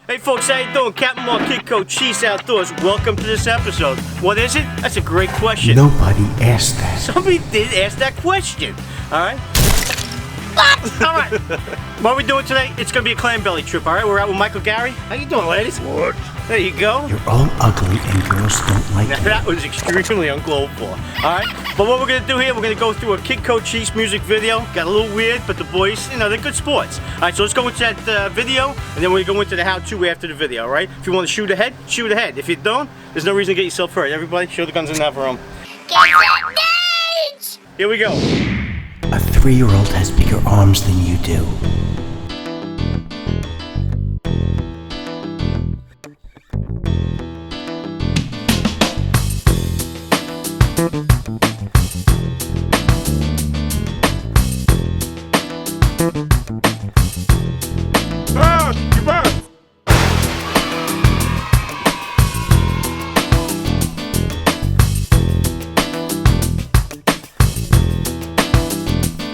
Hey folks, how you doing? Capt Mark, Kid Coach, Cheese Outdoors. Welcome to this episode. What is it? That's a great question. Nobody asked that. Somebody did ask that question. Alright? Alright. What are we doing today? It's going to be a clam belly trip, alright? We're out with Michael Gary. How you doing, ladies? What? There you go. You're all ugly and girls don't like Now, you. that was extremely uncalled for. Alright? But what we're going to do here, we're going to go through a Kid Coach Cheese music video. Got a little weird, but the boys, you know, they're good sports. Alright, so let's go into that video, and then we'll go into the how-to after the video, alright? If you want to shoot ahead, shoot ahead. If you don't, there's no reason to get yourself hurt. Everybody, show the guns in that room. Here we go. A 3-year-old has bigger arms than you do.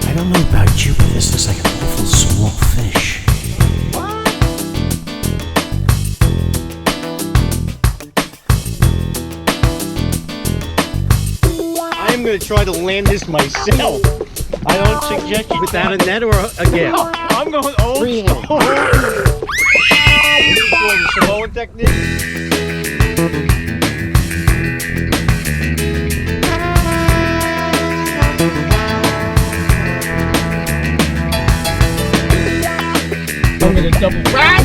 I don't know about you, but this looks like an awful small fish. I am going to try to land this myself. I don't suggest you without a net or again. I'm going old school. Samoan technique. I'm gonna double wrap.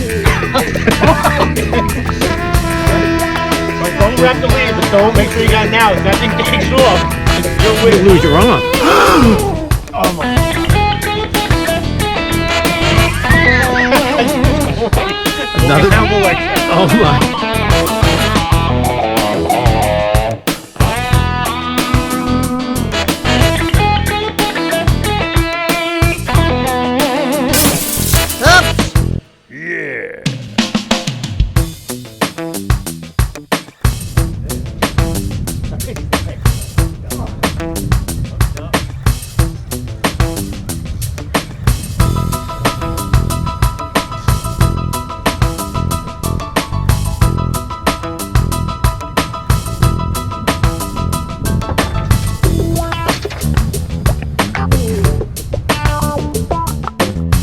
Don't wrap the lead, but don't make sure you got it now. If that thing takes off, you're going to lose your arm. Oh my. Another. Oh my.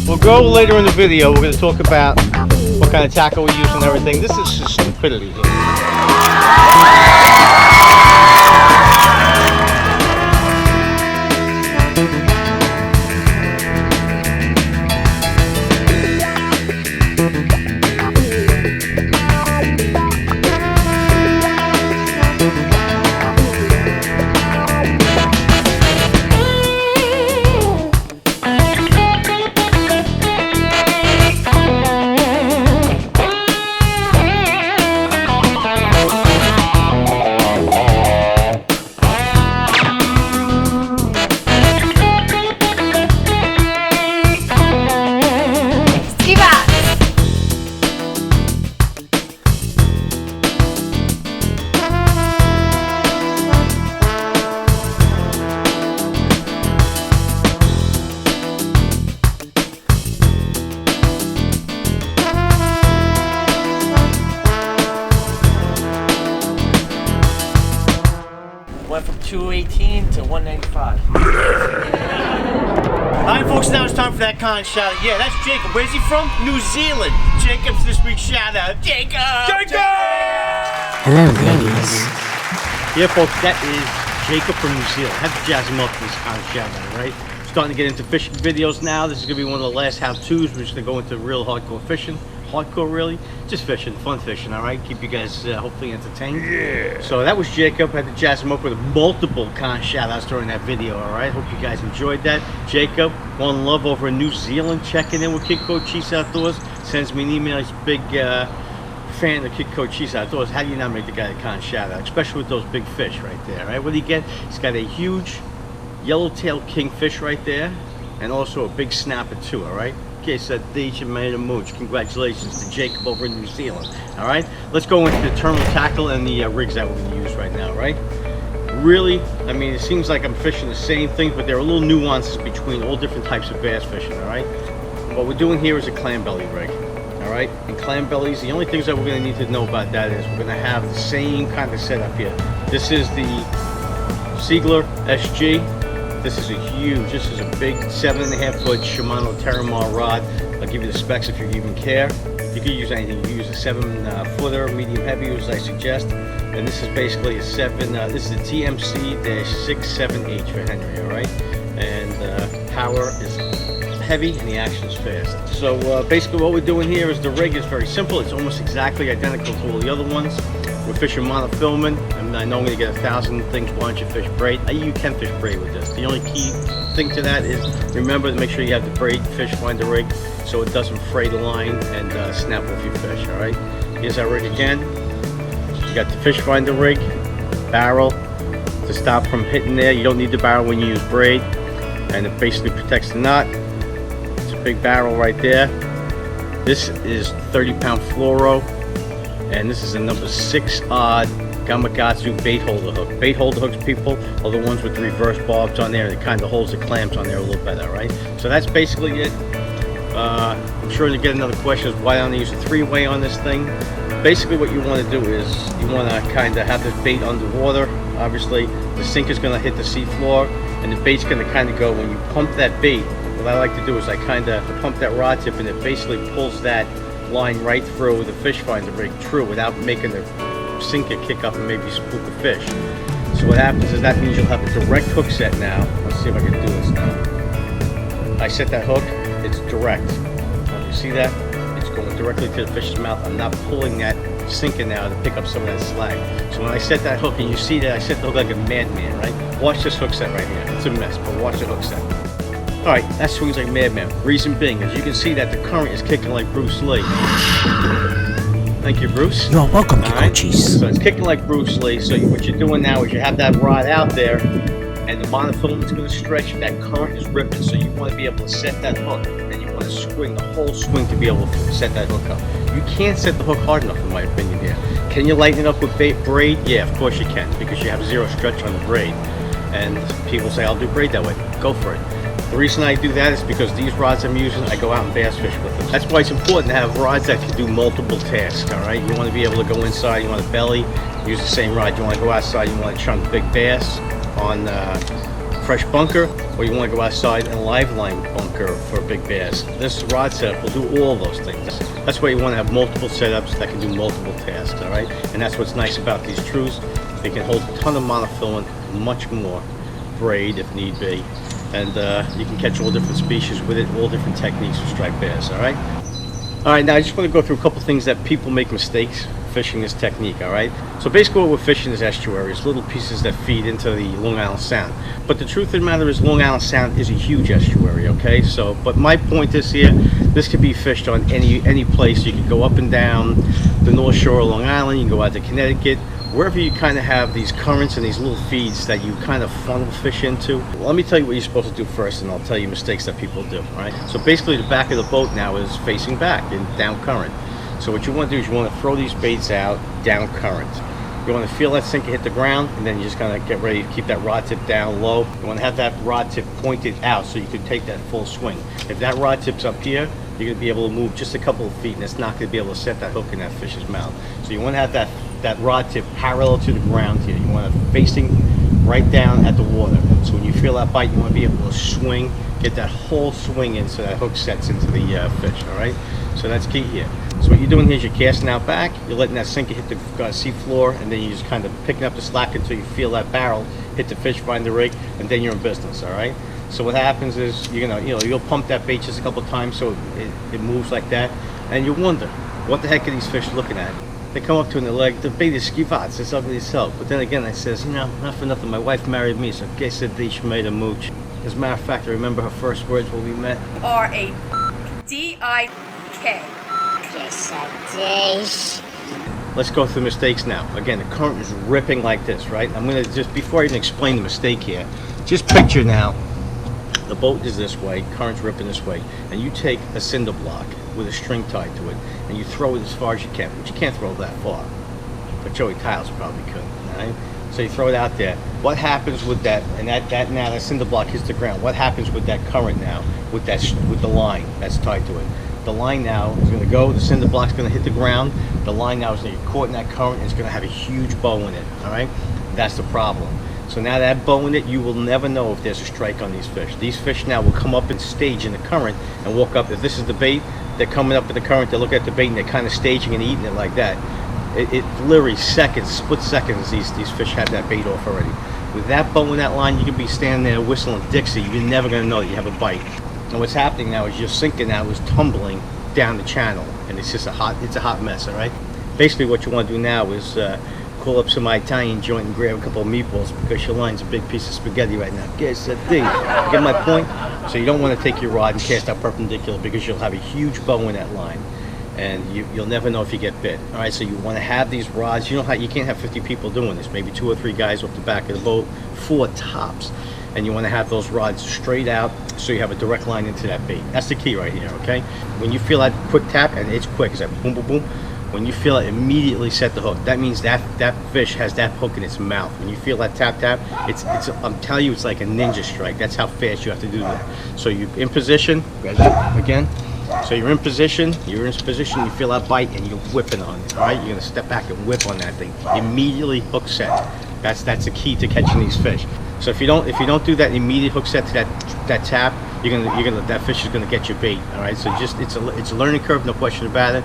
We'll go later in the video. We're going to talk about what kind of tackle we use and everything. This is just stupidity here. Went from 218 to 195. Alright folks, now it's time for that kind of shout out. Yeah, that's Jacob. Where's he from? New Zealand. Jacob's this week's shout out. Jacob! Hello, ladies. Yeah folks, that is Jacob from New Zealand. I have to jazz him up for this kind of shout out, right? Starting to get into fishing videos now. This is going to be one of the last how-tos. We're just going to go into real hardcore fishing. Hardcore really, just fishing, fun fishing, all right? Keep you guys hopefully entertained. Yeah. So that was Jacob. I had to jazz him up with multiple kind of shout outs during that video, all right? Hope you guys enjoyed that. Jacob, one love over in New Zealand, checking in with Kid Coach Cheese Outdoors. Sends me an email. He's a big fan of Kid Coach Cheese Outdoors. How do you not make the guy a kind of shout out, especially with those big fish right there, right? What do you get? He's got a huge yellowtail kingfish right there, and also a big snapper too, all right? Okay, so DJ made a mooch. Congratulations to Jacob over in New Zealand. All right, let's go into the terminal tackle and the rigs that we're going to use right now, right? Really, I mean, it seems like I'm fishing the same thing, but there are little nuances between all different types of bass fishing, all right? What we're doing here is a clam belly rig, all all right? And clam bellies, the only things that we're gonna need to know about that is we're gonna have the same kind of setup here. This is the Ziegler SG. This is a big 7.5 foot Shimano Terramar rod. I'll give you the specs if you even care. You could use anything. You can use a 7 footer, medium heavy, as I suggest. And this is basically a this is a TMC-67H for Henry, all right? And power is heavy and the action is fast. So basically what we're doing here is the rig is very simple. It's almost exactly identical to all the other ones. We're fishing monofilament, and I know I'm going to get 1,000 things. Why don't you fish braid? You can fish braid with this. The only key thing to that is remember to make sure you have the braid fish finder rig so it doesn't fray the line and snap off your fish, all right? Here's our rig again. You got the fish finder rig, barrel to stop from hitting there. You don't need the barrel when you use braid, and it basically protects the knot. It's a big barrel right there. This is 30-pound fluoro. And this is a number 6 odd Gamakatsu bait holder hook. Bait holder hooks, people, are the ones with the reverse barbs on there, and it kind of holds the clams on there a little better, right? So that's basically it. I'm sure you get another question is why don't I use a 3-way on this thing? Basically what you want to do is you want to kind of have this bait underwater. Obviously the sink is going to hit the seafloor, and the bait's going to kind of go, when you pump that bait, what I like to do is I kind of pump that rod tip, and it basically pulls that line right through the fish finder rig, true, without making the sinker kick up and maybe spook a fish. So what happens is that means you'll have a direct hook set now. Let's see if I can do this now. I set that hook, it's direct. You see that? It's going directly to the fish's mouth. I'm not pulling that sinker now to pick up some of that slack. So when I set that hook, and you see that I set the hook like a madman, right? Watch this hook set right here. It's a mess, but watch the hook set. Alright, that swings like a madman. Reason being, as you can see that the current is kicking like Bruce Lee. Thank you, Bruce. You're welcome, Alright, Kikochis. so it's kicking like Bruce Lee, so what you're doing now is you have that rod out there, and the monofilament is going to stretch, that current is ripping, so you want to be able to set that hook, and you want to swing, the whole swing to be able to set that hook up. You can't set the hook hard enough, in my opinion, here. Can you lighten it up with braid? Yeah, of course you can, because you have zero stretch on the braid. And people say, I'll do braid that way. Go for it. The reason I do that is because these rods I'm using, I go out and bass fish with them. That's why it's important to have rods that can do multiple tasks, all right? You want to be able to go inside, you want to belly, use the same rod. You want to go outside, you want to chunk big bass on fresh bunker, or you want to go outside and live line bunker for big bass. This rod setup will do all those things. That's why you want to have multiple setups that can do multiple tasks, all right? And that's what's nice about these trues. They can hold a ton of monofilament, much more braid if need be. And you can catch all different species with it, all different techniques of striped bass, all right? All right, now I just want to go through a couple things that people make mistakes fishing this technique, all right? So basically what we're fishing is estuaries, little pieces that feed into the Long Island Sound. But the truth of the matter is Long Island Sound is a huge estuary, okay? So, but my point is here, this could be fished on any place. You can go up and down the North Shore of Long Island, you can go out to Connecticut, wherever you kind of have these currents and these little feeds that you kind of funnel fish into. Well, let me tell you what you're supposed to do first, and I'll tell you mistakes that people do, all right? So basically the back of the boat now is facing back in down current. So what you want to do is you want to throw these baits out down current. You want to feel that sinker hit the ground, and then you just kind of get ready to keep that rod tip down low. You want to have that rod tip pointed out so you can take that full swing. If that rod tip's up here, you're going to be able to move just a couple of feet, and it's not going to be able to set that hook in that fish's mouth. So you want to have that rod tip parallel to the ground here. You want it facing right down at the water. So when you feel that bite, you want to be able to swing, get that whole swing in so that hook sets into the fish, all right? So that's key here. So what you're doing here is you're casting out back, you're letting that sinker hit the sea floor, and then you're just kind of picking up the slack until you feel that barrel hit the fish finder rig, and then you're in business, all right? So what happens is you'll pump that bait just a couple times so it moves like that, and you wonder, what the heck are these fish looking at? They come up to and they're like, the bait is skivats, it's ugly as hell. But then again, I says, not for nothing, my wife married me, so que se dish made a mooch. As a matter of fact, I remember her first words when we met. R-A-D-I-K. Let's go through mistakes now. Again, the current is ripping like this, right? I'm gonna just, before I even explain the mistake here, just picture now, the boat is this way, current's ripping this way, and you take a cinder block with a string tied to it, and you throw it as far as you can, but you can't throw it that far. But Joey Tiles probably could, all right? So you throw it out there. What happens with that, and that cinder block hits the ground, what happens with that current now, with the line that's tied to it? The line now is going to go, the cinder block's going to hit the ground. The line now is going to get caught in that current, and it's going to have a huge bow in it, all right? That's the problem. So now that bow in it, you will never know if there's a strike on these fish. These fish now will come up and stage in the current and walk up. If this is the bait, they're coming up with the current, they look at the bait, and they're kind of staging and eating it like that. It literally seconds, split seconds, these fish have that bait off already. With that bow in that line, you can be standing there whistling Dixie. You're never going to know that you have a bite. And what's happening now is your sinker now is tumbling down the channel, and it's just a hot mess, all right? Basically what you want to do now is call up some Italian joint and grab a couple of meatballs, because your line's a big piece of spaghetti right now. Guess that thing. Get my point? So you don't want to take your rod and cast out perpendicular, because you'll have a huge bow in that line, and you'll never know if you get bit. All right, so you want to have these rods. You can't have 50 people doing this. Maybe 2 or 3 guys off the back of the boat, 4 tops, and you want to have those rods straight out so you have a direct line into that bait. That's the key right here. Okay, when you feel that quick tap, and it's quick, it's like boom, boom, boom. When you feel it, immediately set the hook. That means that fish has that hook in its mouth. When you feel that tap tap, it's I'm telling you, it's like a ninja strike. That's how fast you have to do that. So you're in position again. So you're in position, you feel that bite, and you're whipping on it. All right, you're gonna step back and whip on that thing. Immediately hook set. That's the key to catching these fish. So if you don't do that immediate hook set to that tap, that fish is gonna get your bait. All right, so it's a learning curve, no question about it.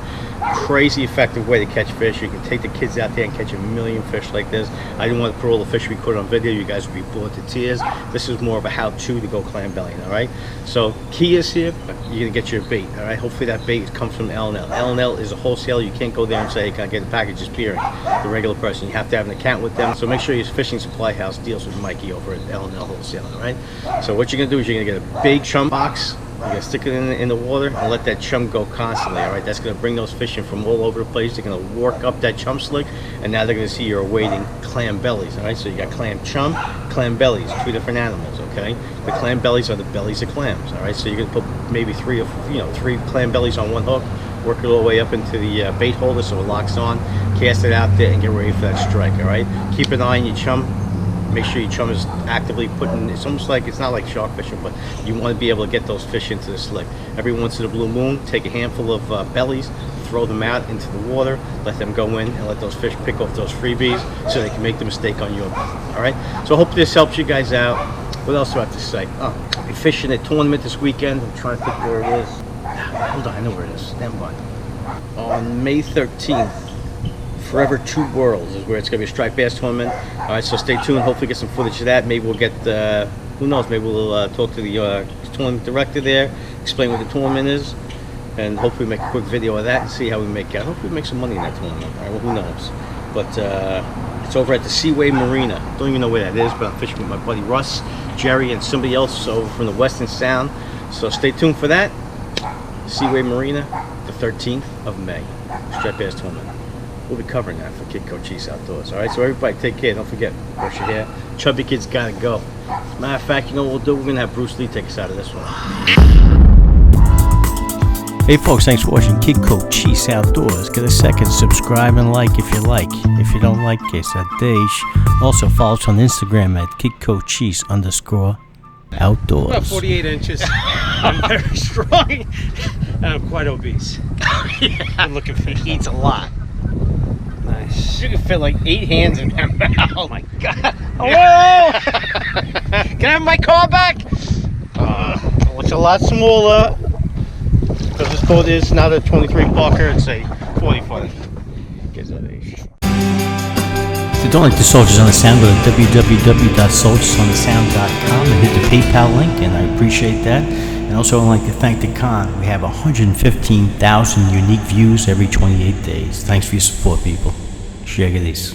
Crazy effective way to catch fish. You can take the kids out there and catch a million fish like this. I didn't want to put all the fish we caught on video. You guys would be bored to tears. This is more of a how-to to go clam bellying. All right. So key is here. You're gonna get your bait. All right. Hopefully that bait comes from L&L. L&L is a wholesaler. You can't go there and say, "Can I get a package of spearing?" The regular person. You have to have an account with them. So make sure your fishing supply house deals with Mikey over at L&L Wholesaler. All right. So what you're gonna do is you're gonna get a big chum box. You're gonna stick it in the water and let that chum go constantly. All right, that's gonna bring those fish in from all over the place. They're gonna work up that chum slick, and now they're gonna see you're awaiting clam bellies. All right, so you got clam chum, clam bellies, 2 different animals. Okay, the clam bellies are the bellies of clams. All right, so you're gonna put maybe 3 clam bellies on one hook, work it all the way up into the bait holder so it locks on. Cast it out there and get ready for that strike. All right, keep an eye on your chum. Make sure your chum is actively putting, it's almost like, it's not like shark fishing, but you want to be able to get those fish into the slick. Every once in a blue moon, take a handful of bellies, throw them out into the water, let them go in, and let those fish pick off those freebies so they can make the mistake on your boat. All right, so I hope this helps you guys out. What else do I have to say? Oh, I'll be fishing a tournament this weekend. I'm trying to think where it is. Hold on, I know where it is. Stand by. On May 13th. Forever 2 Worlds is where it's going to be a striped bass tournament. All right, so stay tuned. Hopefully get some footage of that. Maybe we'll get, who knows, maybe we'll talk to the tournament director there, explain what the tournament is, and hopefully make a quick video of that and see how we make out. Hopefully we make some money in that tournament. All right, well, who knows. But it's over at the Seaway Marina. Don't even know where that is, but I'm fishing with my buddy Russ, Jerry, and somebody else over from the Western Sound. So stay tuned for that. Seaway Marina, the 13th of May, striped bass tournament. We'll be covering that for Kid Cochise Outdoors. All right, so everybody take care. Don't forget, brush your hair. Chubby kids gotta go. Matter of fact, you know what we'll do? We're gonna have Bruce Lee take us out of this one. Hey folks, thanks for watching Kid Cochise Outdoors. Get a second, subscribe and like if you like. If you don't like, que ça déche. Also follow us on Instagram at KidCochise_Outdoors. About 48 inches. I'm very strong, and I'm quite obese. Good looking fish. He eats a lot. Nice. You can fit like 8 hands in that mouth. Oh my god. Hello! Can I have my car back? It's a lot smaller. Because this boat is not a 23 Parker, it's a 40-foot. If you don't like the Soldiers on the Sound, go to www.soldiersonthesound.com and hit the PayPal link, and I appreciate that. And also I'd like to thank the con. We have 115,000 unique views every 28 days. Thanks for your support, people. Check it out.